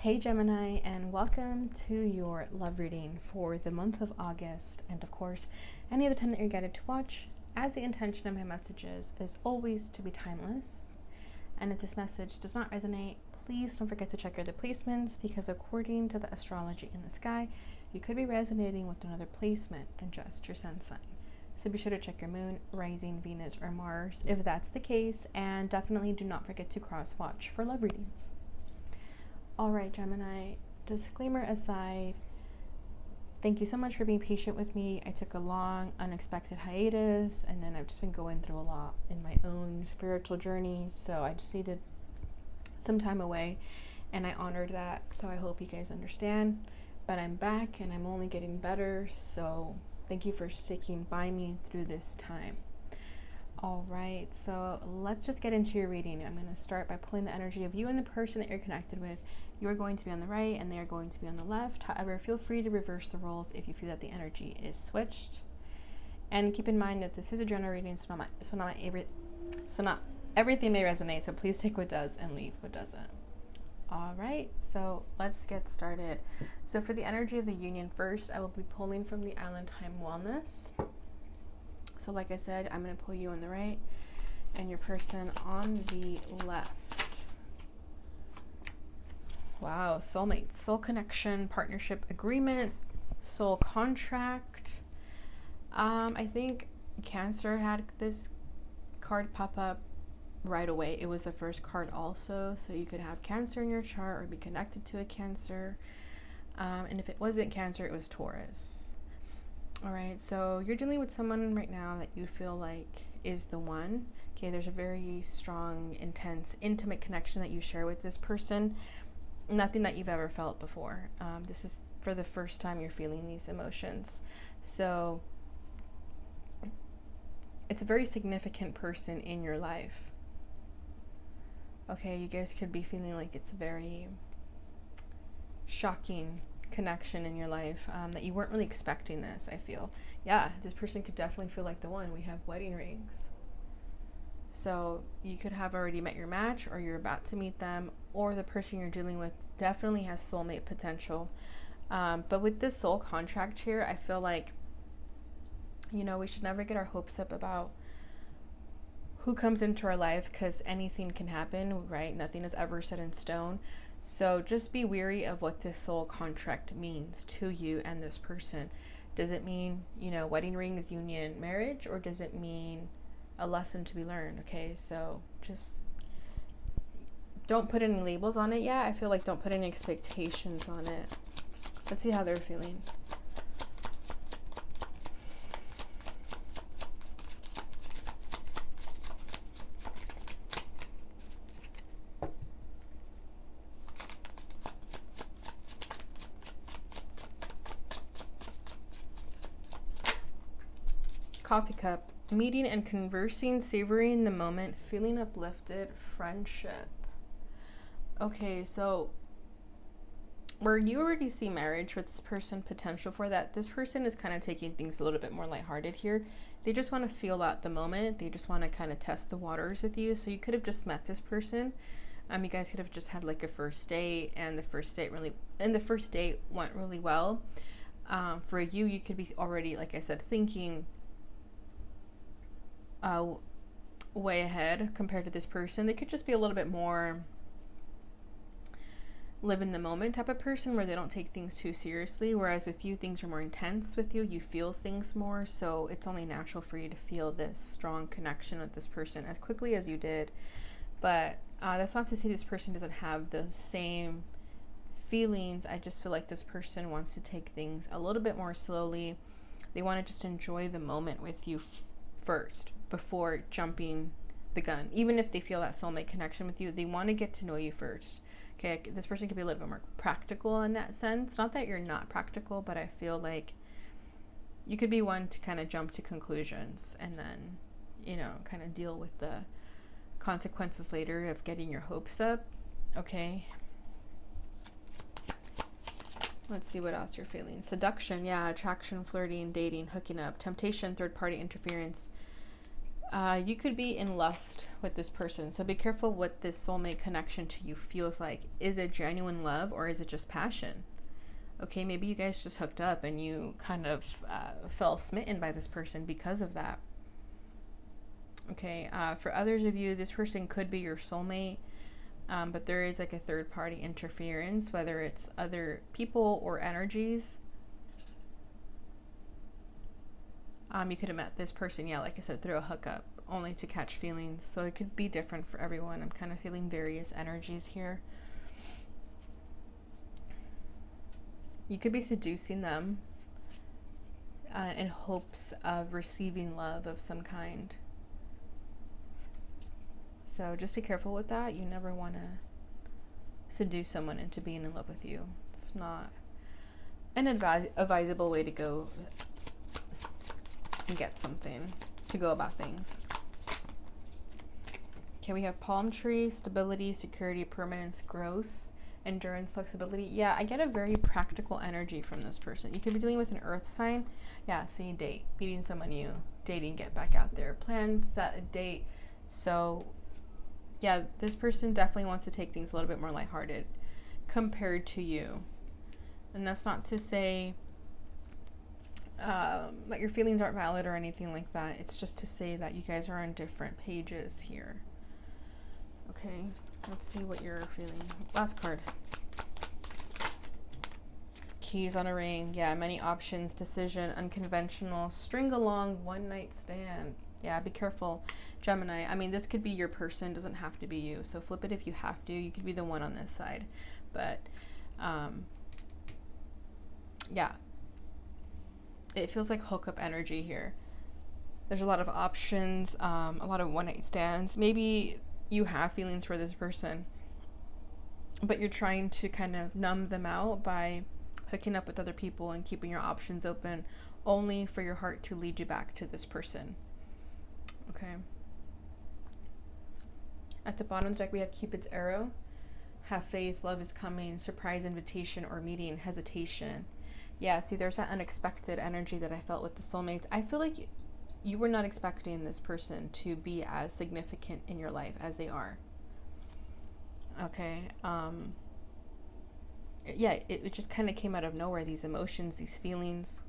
Hey Gemini, and welcome to your love reading for the month of August, and of course any other time that you're guided to watch, as the intention of my messages is always to be timeless. And if this message does not resonate, please don't forget to check your other placements, because according to the astrology in the sky, you could be resonating with another placement than just your sun sign. So be sure to check your moon, rising, Venus, or Mars if that's the case, and definitely do not forget to cross watch for love readings. All right, Gemini, disclaimer aside, thank you so much for being patient with me. I took a long, unexpected hiatus, and then I've just been going through a lot in my own spiritual journey, so I just needed some time away, and I honored that, so I hope you guys understand. But I'm back, and I'm only getting better, so thank you for sticking by me through this time. All right, so let's just get into your reading. I'm going to start by pulling the energy of you and the person that you're connected with. You are going to be on the right and they are going to be on the left. However, feel free to reverse the roles if you feel that the energy is switched. And keep in mind that this is a general reading, so not everything may resonate, so please take what does and leave what doesn't. All right, so let's get started. So for the energy of the union first, I will be pulling from the Island Time Wellness. So like I said, I'm going to pull you on the right and your person on the left. Wow, soulmate, soul connection, partnership agreement, soul contract. I think Cancer had this card pop up right away. It was the first card also, so you could have Cancer in your chart or be connected to a Cancer. And if it wasn't Cancer, it was Taurus. All right, so you're dealing with someone right now that you feel like is the one. Okay, there's a very strong, intense, intimate connection that you share with this person. Nothing that you've ever felt before. This is for the first time you're feeling these emotions. So it's a very significant person in your life. Okay, you guys could be feeling like it's a very shocking connection in your life, that you weren't really expecting this. I feel, yeah, this person could definitely feel like the one. We have wedding rings, so you could have already met your match, or you're about to meet them, or the person you're dealing with definitely has soulmate potential. But with this soul contract here, I feel like, you know, we should never get our hopes up about who comes into our life, because anything can happen, right? Nothing is ever set in stone. So just be wary of what this soul contract means to you and this person. Does it mean, you know, wedding rings, union, marriage, or does it mean a lesson to be learned? Okay, so just don't put any labels on it yet. I feel like don't put any expectations on it. Let's see how they're feeling. Coffee cup, meeting and conversing, savoring the moment, feeling uplifted, friendship. Okay, so where you already see marriage with this person, potential for that, this person is kind of taking things a little bit more lighthearted here. They just want to feel out the moment. They just want to kind of test the waters with you. So you could have just met this person. You guys could have just had like a first date, and the first date went really well. For you could be already, like I said, thinking way ahead compared to this person. They could just be a little bit more live in the moment type of person, where they don't take things too seriously, whereas with you, things are more intense. With you feel things more, so it's only natural for you to feel this strong connection with this person as quickly as you did. But that's not to say this person doesn't have those same feelings. I just feel like this person wants to take things a little bit more slowly. They want to just enjoy the moment with you first before jumping the gun. Even if they feel that soulmate connection with you, they want to get to know you first. Okay, this person could be a little bit more practical in that sense. Not that you're not practical, but I feel like you could be one to kind of jump to conclusions and then, you know, kind of deal with the consequences later of getting your hopes up. Okay, let's see what else you're feeling. Seduction, yeah, attraction, flirting, dating, hooking up, temptation, third party interference, You could be in lust with this person. So be careful what this soulmate connection to you feels like. Is it genuine love or is it just passion? Okay, maybe you guys just hooked up and you kind of fell smitten by this person because of that. Okay, for others of you, this person could be your soulmate, but there is like a third party interference, whether it's other people or energies. You could have met this person, yeah, like I said, through a hookup, only to catch feelings. So it could be different for everyone. I'm kind of feeling various energies here. You could be seducing them in hopes of receiving love of some kind. So just be careful with that. You never want to seduce someone into being in love with you. It's not an advisable way to go and get something, to go about things. Okay, we have palm tree, stability, security, permanence, growth, endurance, flexibility. Yeah, I get a very practical energy from this person. You could be dealing with an earth sign. Yeah, see, date, meeting someone new, dating, get back out there, plan, set a date. So yeah, this person definitely wants to take things a little bit more lighthearted compared to you. And that's not to say that your feelings aren't valid or anything like that. It's just to say that you guys are on different pages here. Okay, let's see what you're feeling. Last card. Keys on a ring. Yeah, many options, decision, unconventional, string along, one night stand. Yeah, be careful, Gemini. I mean, this could be your person, doesn't have to be you. So flip it if you have to. You could be the one on this side. But, yeah. It feels like hookup energy here. There's a lot of options, a lot of one-night stands. Maybe you have feelings for this person, but you're trying to kind of numb them out by hooking up with other people and keeping your options open, only for your heart to lead you back to this person. Okay. At the bottom of the deck, we have Cupid's arrow. Have faith, love is coming, surprise invitation or meeting, hesitation. Yeah, see, there's that unexpected energy that I felt with the soulmates. I feel like you were not expecting this person to be as significant in your life as they are. Okay. Yeah, it just kind of came out of nowhere, these emotions, these feelings.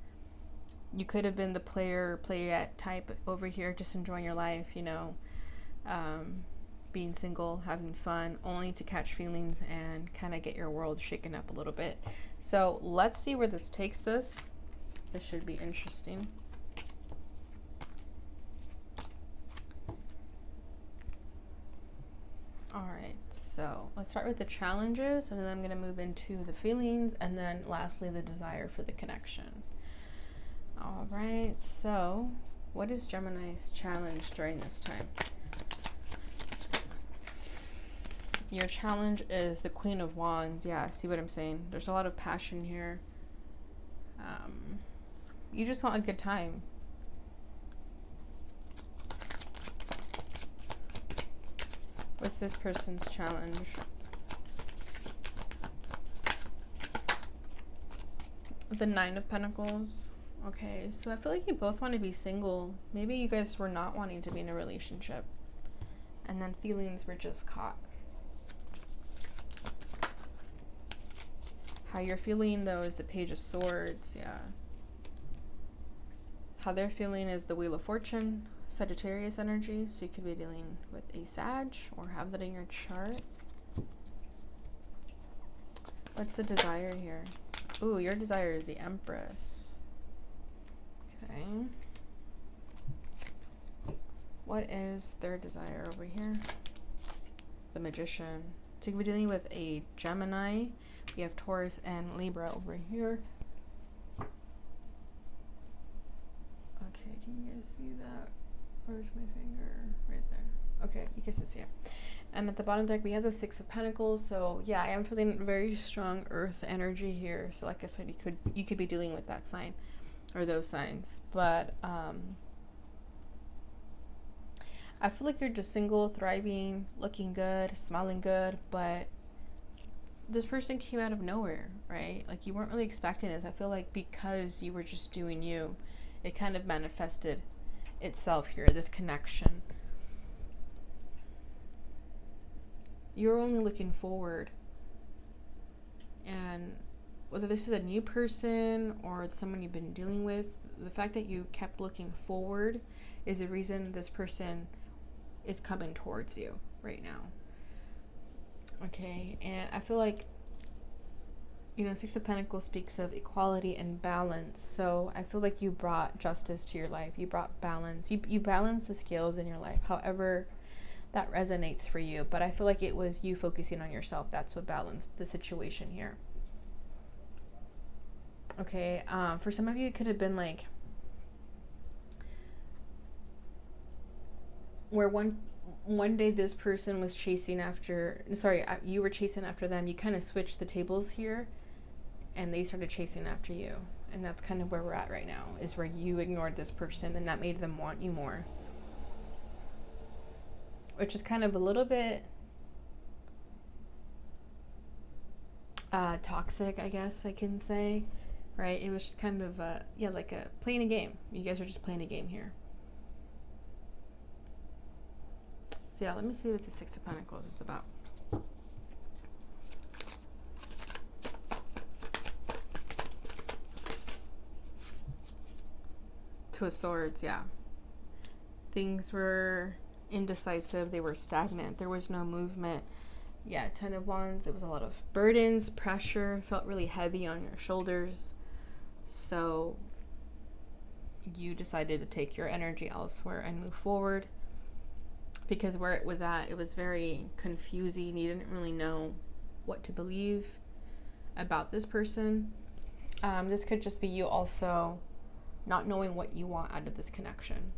You could have been the playette type over here, just enjoying your life, you know, being single, having fun, only to catch feelings and kind of get your world shaken up a little bit. So let's see where this takes us. This should be interesting. All right, so let's start with the challenges, and then I'm going to move into the feelings, and then lastly, the desire for the connection. All right, so what is Gemini's challenge during this time? Your challenge is the Queen of Wands. Yeah, see what I'm saying? There's a lot of passion here. You just want a good time. What's this person's challenge? The Nine of Pentacles. Okay, so I feel like you both want to be single. Maybe you guys were not wanting to be in a relationship, and then feelings were just caught. How you're feeling, though, is the Page of Swords. Yeah. How they're feeling is the Wheel of Fortune, Sagittarius energy. So you could be dealing with a Sag or have that in your chart. What's the desire here? Ooh, your desire is the Empress. Okay. What is their desire over here? The Magician. So you could be dealing with a Gemini. We have Taurus and Libra over here. Okay, can you guys see that? Where's my finger? Right there. Okay, you guys can see it. And at the bottom deck, we have the Six of Pentacles. So yeah, I am feeling very strong earth energy here. So like I said, you could be dealing with that sign or those signs. But I feel like you're just single, thriving, looking good, smiling good, but this person came out of nowhere, right? Like you weren't really expecting this. I feel like because you were just doing you, it kind of manifested itself here, this connection. You're only looking forward. And whether this is a new person or it's someone you've been dealing with, the fact that you kept looking forward is the reason this person is coming towards you right now. Okay, and I feel like, Six of Pentacles speaks of equality and balance. So I feel like you brought justice to your life. You brought balance. You balance the scales in your life, however that resonates for you. But I feel like it was you focusing on yourself. That's what balanced the situation here. Okay, for some of you, it could have been like where one day this person was chasing after, you were chasing after them. You kind of switched the tables here, and they started chasing after you. And that's kind of where we're at right now, is where you ignored this person and that made them want you more. Which is kind of a little bit toxic, I guess I can say, right? It was just kind of, like playing a game. You guys are just playing a game here. So yeah, let me see what the Six of Pentacles is about. Two of Swords, yeah. Things were indecisive. They were stagnant. There was no movement. Yeah, Ten of Wands. It was a lot of burdens, pressure. Felt really heavy on your shoulders. So you decided to take your energy elsewhere and move forward. Because where it was at, it was very confusing. You didn't really know what to believe about this person. This could just be you also not knowing what you want out of this connection,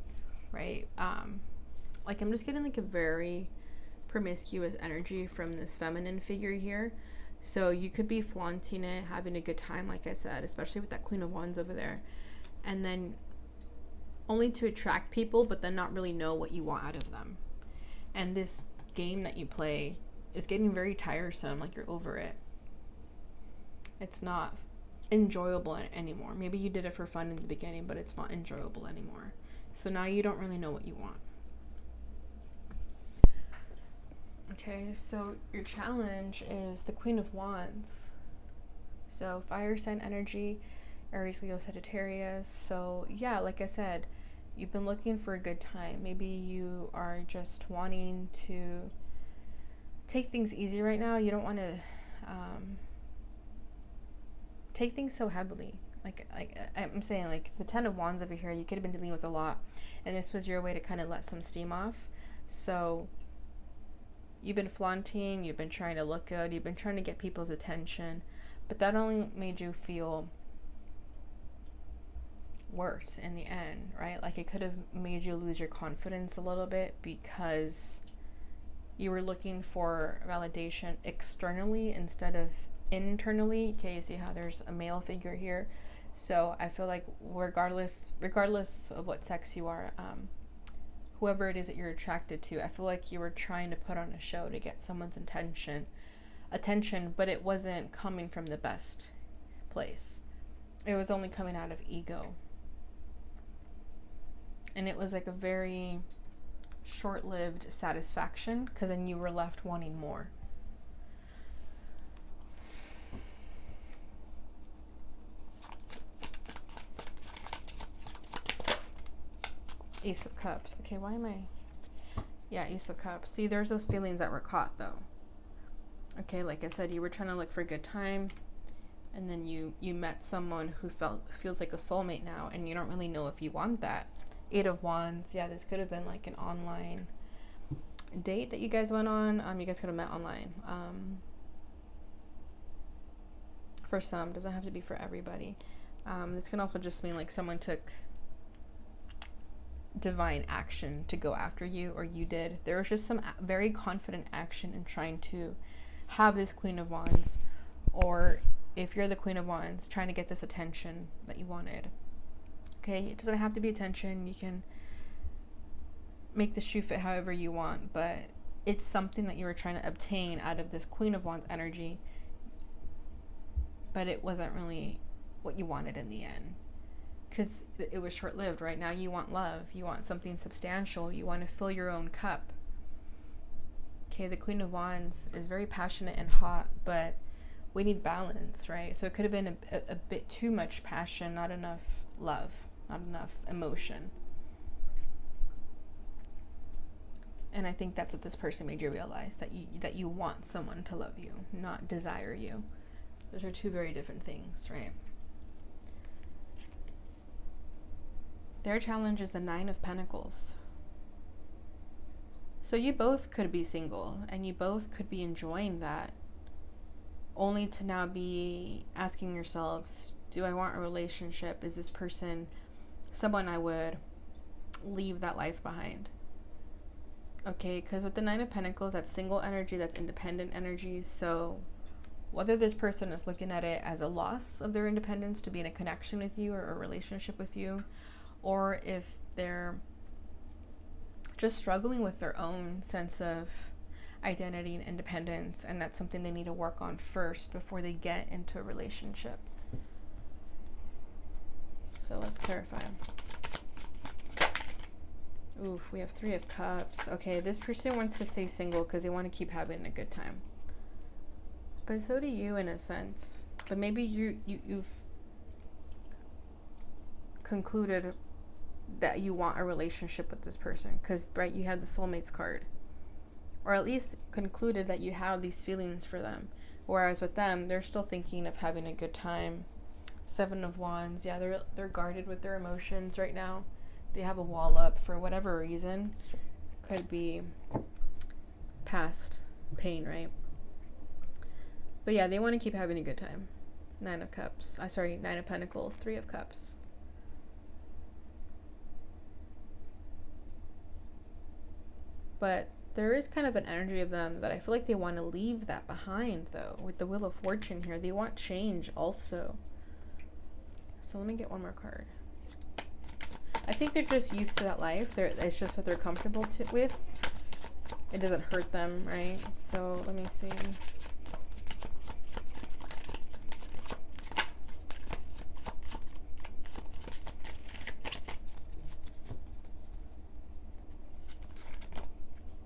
right? Like I'm just getting like a very promiscuous energy from this feminine figure here. So you could be flaunting it, having a good time, like I said, especially with that Queen of Wands over there. And then only to attract people, but then not really know what you want out of them. And this game that you play is getting very tiresome, like you're over it. It's not enjoyable anymore. Maybe you did it for fun in the beginning, but it's not enjoyable anymore. So now you don't really know what you want. Okay, so your challenge is the Queen of Wands. So fire sign energy, Aries, Leo, Sagittarius. So yeah, like I said, you've been looking for a good time. Maybe you are just wanting to take things easy right now. You don't want to take things so heavily. Like I'm saying, like the Ten of Wands over here, you could have been dealing with a lot, and this was your way to kind of let some steam off. So you've been flaunting, you've been trying to look good, you've been trying to get people's attention, but that only made you feel worse in the end, right? Like it could have made you lose your confidence a little bit because you were looking for validation externally instead of internally. Okay, you see how there's a male figure here. So I feel like regardless of what sex you are, whoever it is that you're attracted to, I feel like you were trying to put on a show to get someone's attention, but it wasn't coming from the best place. It was only coming out of ego. And it was like a very short-lived satisfaction, because then you were left wanting more. Ace of Cups. Okay, why am I... Yeah, Ace of Cups. See, there's those feelings that were caught, though. Okay, like I said, you were trying to look for a good time, and then you met someone who feels like a soulmate now, and you don't really know if you want that. Eight of Wands. Yeah, this could have been like an online date that you guys went on. You guys could have met online. For some, doesn't have to be for everybody. This can also just mean like someone took divine action to go after you, or you did. There was just some very confident action in trying to have this Queen of Wands, or if you're the Queen of Wands, trying to get this attention that you wanted. Okay, it doesn't have to be attention. You can make the shoe fit however you want, but it's something that you were trying to obtain out of this Queen of Wands energy, but it wasn't really what you wanted in the end. because it was short-lived. Right now you want love, you want something substantial, you want to fill your own cup. Okay, the Queen of Wands is very passionate and hot, but we need balance, right? So it could have been a bit too much passion, not enough love, not enough emotion. And I think that's what this person made you realize, that you want someone to love you, not desire you. Those are two very different things, right? Their challenge is the 9 of Pentacles. So you both could be single and you both could be enjoying that, only to now be asking yourselves, do I want a relationship? Is this person someone I would leave that life behind? Okay, because with the 9 of Pentacles, that's single energy, that's independent energy. So whether this person is looking at it as a loss of their independence to be in a connection with you or a relationship with you, or if they're just struggling with their own sense of identity and independence, and that's something they need to work on first before they get into a relationship. So let's clarify. Oof, we have 3 of Cups. Okay, this person wants to stay single because they want to keep having a good time. But so do you, in a sense. But maybe you've concluded that you want a relationship with this person because, right, you had the soulmates card. Or at least concluded that you have these feelings for them. Whereas with them, they're still thinking of having a good time. 7 of Wands. Yeah, they're guarded with their emotions right now. They have a wall up for whatever reason. Could be past pain, right? But yeah, they want to keep having a good time. 9 of Cups. 9 of Pentacles, 3 of Cups. But there is kind of an energy of them that I feel like they want to leave that behind, though. With the Wheel of Fortune here, they want change also. So let me get one more card. I think they're just used to that life. It's just what they're comfortable with. It doesn't hurt them, right? So let me see.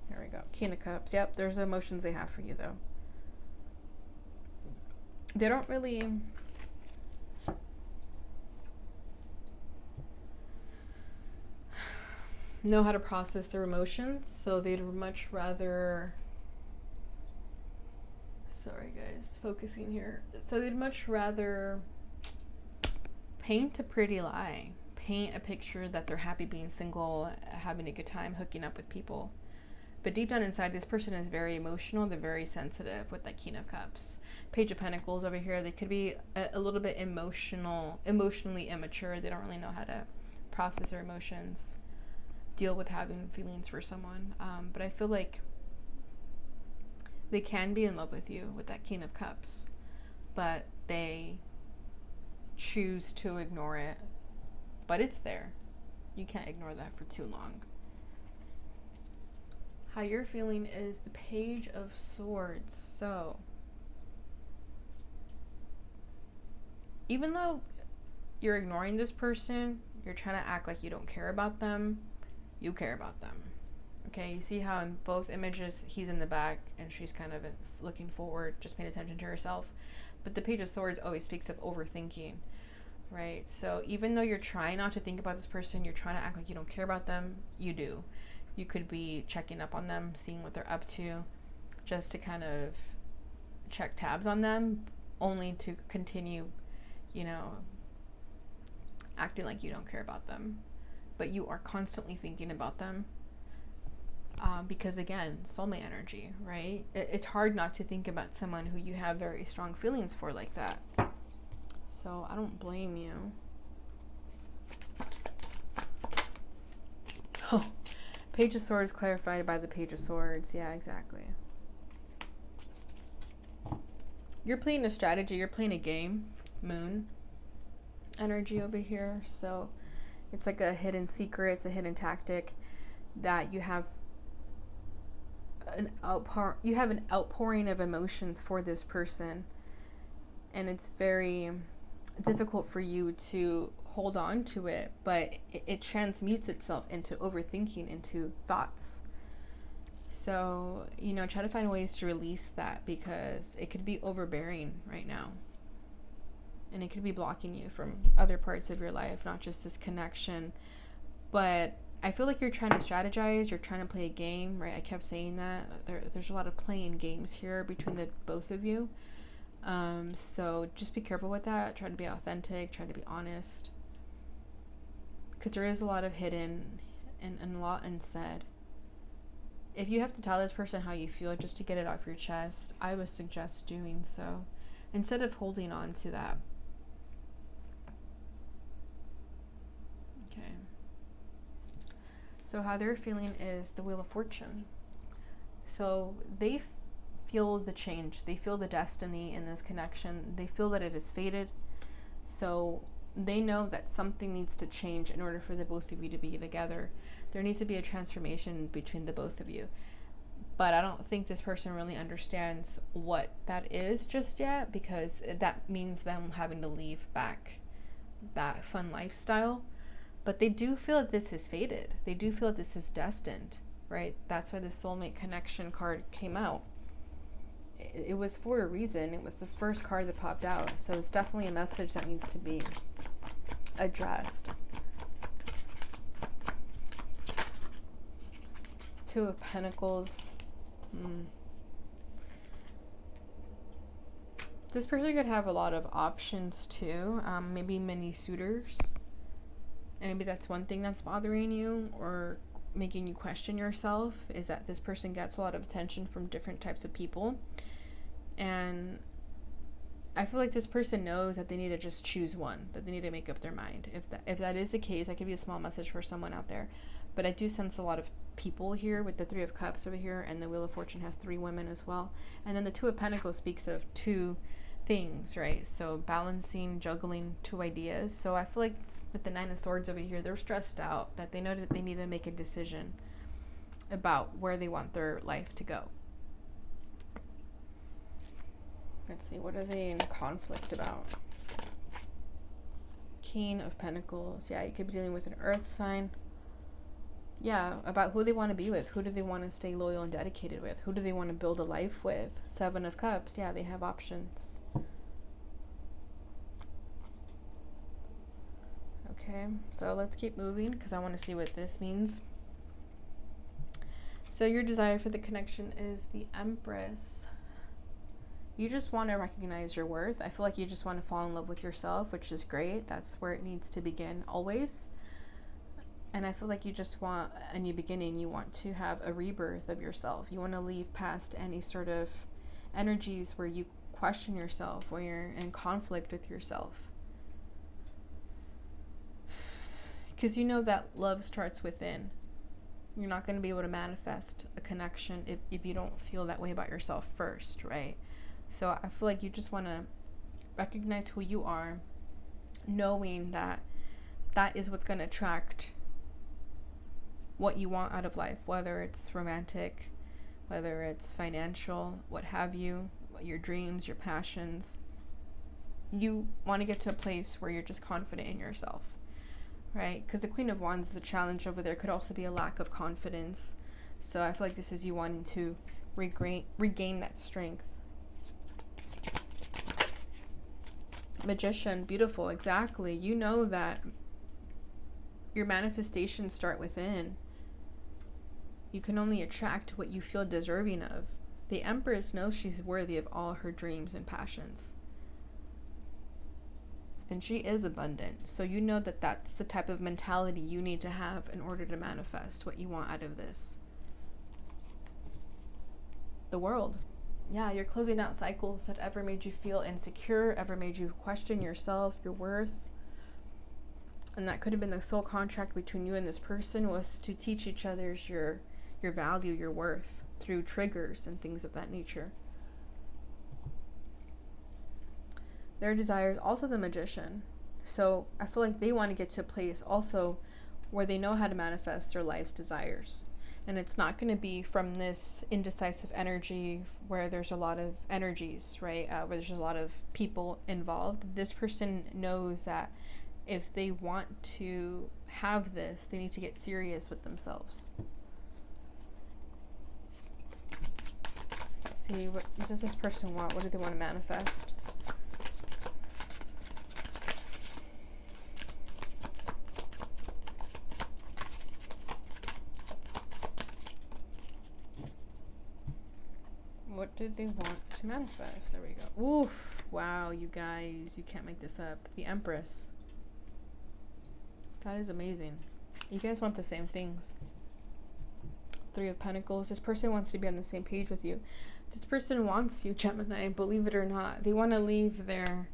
There we go. King of Cups. Yep, there's emotions they have for you, though. They don't really know how to process their emotions, so they'd much rather, sorry guys, focusing here, so they'd much rather paint a pretty lie, paint a picture that they're happy being single, having a good time, hooking up with people. But deep down inside, this person is very emotional. They're very sensitive with that King of Cups. Page of Pentacles over here, they could be a little bit emotionally immature. They don't really know how to process their emotions, deal with having feelings for someone. But I feel like they can be in love with you with that King of Cups, but they choose to ignore it. But it's there. You can't ignore that for too long. How you're feeling is the Page of Swords. So even though you're ignoring this person, you're trying to act like you don't care about them. You care about them. Okay, you see how in both images he's in the back and she's kind of looking forward, just paying attention to herself. But the Page of Swords always speaks of overthinking, right? So even though you're trying not to think about this person, you're trying to act like you don't care about them, you do. You could be checking up on them, seeing what they're up to, just to kind of check tabs on them, only to continue, acting like you don't care about them. But you are constantly thinking about them because, again, soulmate energy, right? It's hard not to think about someone who you have very strong feelings for like that. So I don't blame you. Oh, Page of Swords clarified by the Page of Swords. Yeah, exactly. You're playing a strategy. You're playing a game. Moon energy over here. So it's like a hidden secret. It's a hidden tactic that you have an outpouring of emotions for this person, and it's very difficult for you to hold on to it, but it transmutes itself into overthinking, into thoughts. So, try to find ways to release that, because it could be overbearing right now. And it could be blocking you from other parts of your life, not just this connection. But I feel like you're trying to strategize, you're trying to play a game, right? I kept saying that. There's a lot of playing games here between the both of you. So just be careful with that. Try to be authentic, try to be honest. Because there is a lot of hidden and a lot unsaid. If you have to tell this person how you feel just to get it off your chest, I would suggest doing so, instead of holding on to that. Okay. So how they're feeling is the Wheel of Fortune. So they feel the change. They feel the destiny in this connection. They feel that it is fated. So they know that something needs to change in order for the both of you to be together. There needs to be a transformation between the both of you. But I don't think this person really understands what that is just yet, because that means them having to leave back that fun lifestyle. But they do feel that this is fated. They do feel that this is destined, right? That's why the soulmate connection card came out. It was for a reason. It was the first card that popped out. So it's definitely a message that needs to be addressed. Two of Pentacles. This person could have a lot of options too. Maybe many suitors. And maybe that's one thing that's bothering you or making you question yourself, is that this person gets a lot of attention from different types of people. And I feel like this person knows that they need to just choose one, that they need to make up their mind. If that is the case, that could be a small message for someone out there. But I do sense a lot of people here with the Three of Cups over here, and the Wheel of Fortune has 3 women as well. And then the Two of Pentacles speaks of 2 things, right? So balancing, juggling 2 ideas. So I feel like with the Nine of Swords over here, they're stressed out, that they know that they need to make a decision about where they want their life to go. Let's see, what are they in conflict about? King of Pentacles. Yeah, you could be dealing with an earth sign. Yeah, about who they want to be with. Who do they want to stay loyal and dedicated with? Who do they want to build a life with? 7 of Cups. Yeah, they have options. Okay, so let's keep moving, because I want to see what this means. So your desire for the connection is the Empress. You just want to recognize your worth. I feel like you just want to fall in love with yourself, which is great. That's where it needs to begin always. And I feel like you just want a new beginning. You want to have a rebirth of yourself. You want to leave past any sort of energies where you question yourself, where you're in conflict with yourself. Because you know that love starts within. You're not going to be able to manifest a connection if you don't feel that way about yourself first, right? So I feel like you just want to recognize who you are, knowing that that is what's going to attract what you want out of life, whether it's romantic, whether it's financial, what have you, your dreams, your passions. You want to get to a place where you're just confident in yourself, right? Because the Queen of Wands, the challenge over there could also be a lack of confidence. So I feel like this is you wanting to regain that strength. Magician, beautiful, exactly. You know that your manifestations start within. You can only attract what you feel deserving of. The Empress knows she's worthy of all her dreams and passions. And she is abundant. So you know that that's the type of mentality you need to have in order to manifest what you want out of this. The World. Yeah, you're closing out cycles that ever made you feel insecure, ever made you question yourself, your worth. And that could have been the soul contract between you and this person, was to teach each other your value, your worth, through triggers and things of that nature. Their desire is also the Magician. So I feel like they want to get to a place also where they know how to manifest their life's desires. And it's not going to be from this indecisive energy where there's a lot of energies, right? Where there's a lot of people involved. This person knows that if they want to have this, they need to get serious with themselves. See, what does this person want? What do they want to manifest? What do they want to manifest? There we go. Oof. Wow, you guys, you can't make this up. The Empress. That is amazing. You guys want the same things. Three of Pentacles. This person wants to be on the same page with you. This person wants you, Gemini, believe it or not. They want to leave their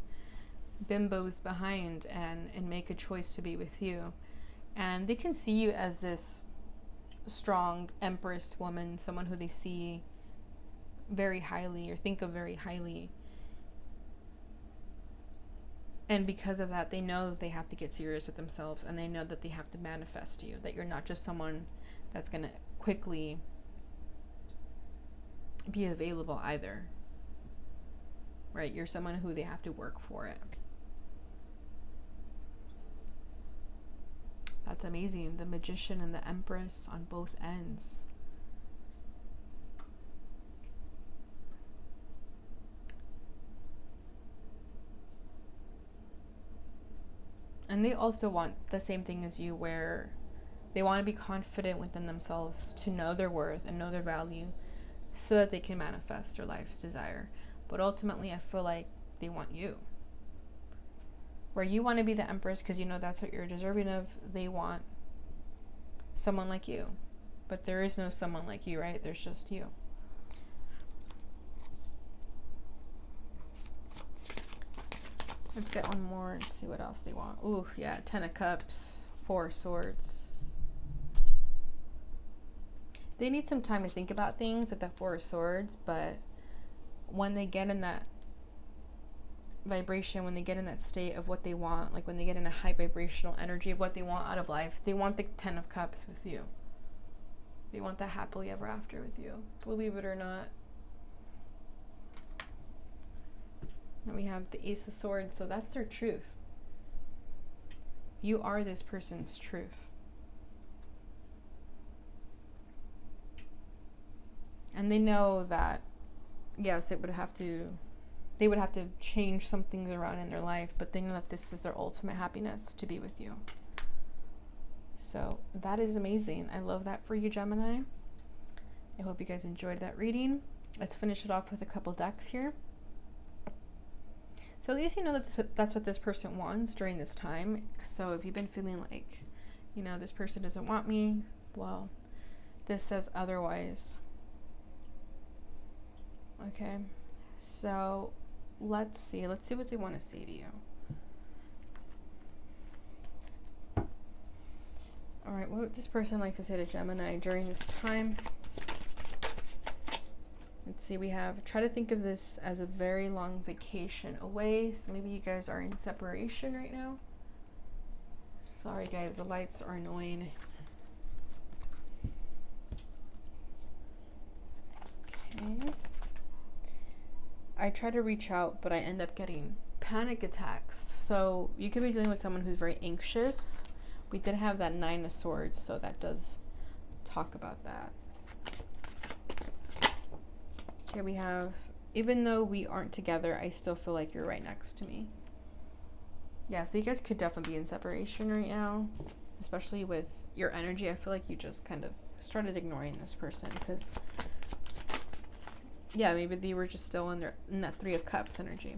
bimbos behind and make a choice to be with you. And they can see you as this strong Empress woman, someone who they see very highly or think of very highly. And because of that, they know that they have to get serious with themselves, and they know that they have to manifest you, that you're not just someone that's going to quickly be available either. Right? You're someone who they have to work for it. That's amazing. The Magician and the Empress on both ends. And they also want the same thing as you, where they want to be confident within themselves, to know their worth and know their value, so that they can manifest their life's desire. But ultimately, I feel like they want you. Where you want to be the Empress because you know that's what you're deserving of, they want someone like you. But there is no someone like you, right? There's just you. Let's get one more and see what else they want. Ooh, yeah, 10 of Cups, 4 of Swords. They need some time to think about things with that 4 of Swords, but when they get in that vibration, when they get in that state of what they want, like when they get in a high vibrational energy of what they want out of life, they want the 10 of Cups with you. They want that happily ever after with you, believe it or not. And we have the Ace of Swords, so that's their truth. You are this person's truth. And they know that, yes, they would have to change some things around in their life, but they know that this is their ultimate happiness, to be with you. So that is amazing. I love that for you, Gemini. I hope you guys enjoyed that reading. Let's finish it off with a couple decks here. So at least you know that that's what this person wants during this time. So if you've been feeling like, you know, this person doesn't want me, well, this says otherwise. Okay, so let's see what they want to say to you. All right, what would this person like to say to Gemini during this time? Let's see, we have, try to think of this as a very long vacation away. So maybe you guys are in separation right now. Sorry guys, the lights are annoying. Okay. I try to reach out, but I end up getting panic attacks. So you could be dealing with someone who's very anxious. We did have that 9 of Swords, so that does talk about that. Here we have, even though we aren't together, I still feel like you're right next to me. Yeah, so you guys could definitely be in separation right now, especially with your energy. I feel like you just kind of started ignoring this person because, yeah, maybe they were just still in that 3 of Cups energy.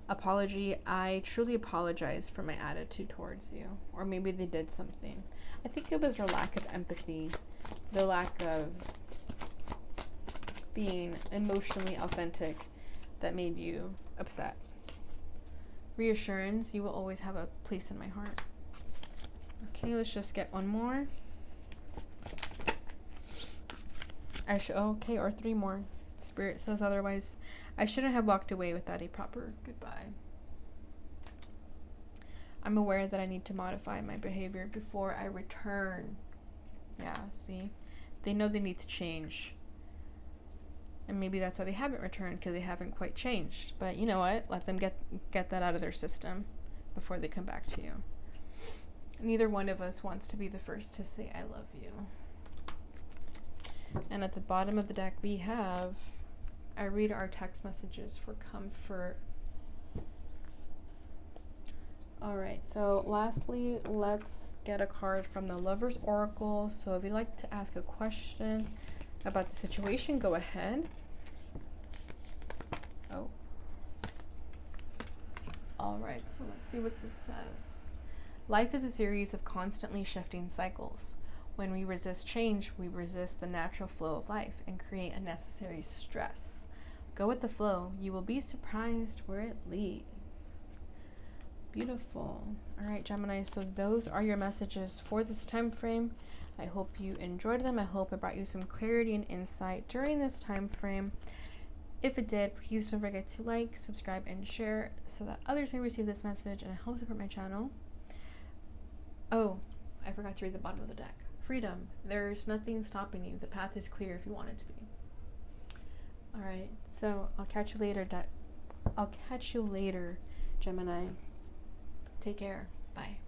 Apology. I truly apologize for my attitude towards you. Or maybe they did something. I think it was their lack of empathy, their lack of being emotionally authentic that made you upset. Reassurance. You will always have a place in my heart. Okay, let's just get one more. Okay, or 3 more. Spirit says otherwise. I shouldn't have walked away without a proper goodbye. I'm aware that I need to modify my behavior before I return. Yeah, see? They know they need to change. And maybe that's why they haven't returned, because they haven't quite changed. But you know what? Let them get that out of their system. before they come back to you. Neither one of us wants to be the first to say I love you. And at the bottom of the deck we have, I read our text messages for comfort. All right, so lastly, let's get a card from the Lover's Oracle. So if you'd like to ask a question about the situation, go ahead. Oh. All right, so let's see what this says. Life is a series of constantly shifting cycles. When we resist change, we resist the natural flow of life and create unnecessary stress. Go with the flow. You will be surprised where it leads. Beautiful. All right, Gemini, so those are your messages for this time frame. I hope you enjoyed them. I hope it brought you some clarity and insight during this time frame. If it did, please don't forget to like, subscribe, and share so that others may receive this message and help support my channel. Oh, I forgot to read the bottom of the deck. Freedom. There's nothing stopping you. The path is clear if you want it to be. All right, so I'll catch you later, Gemini. Take care. Bye.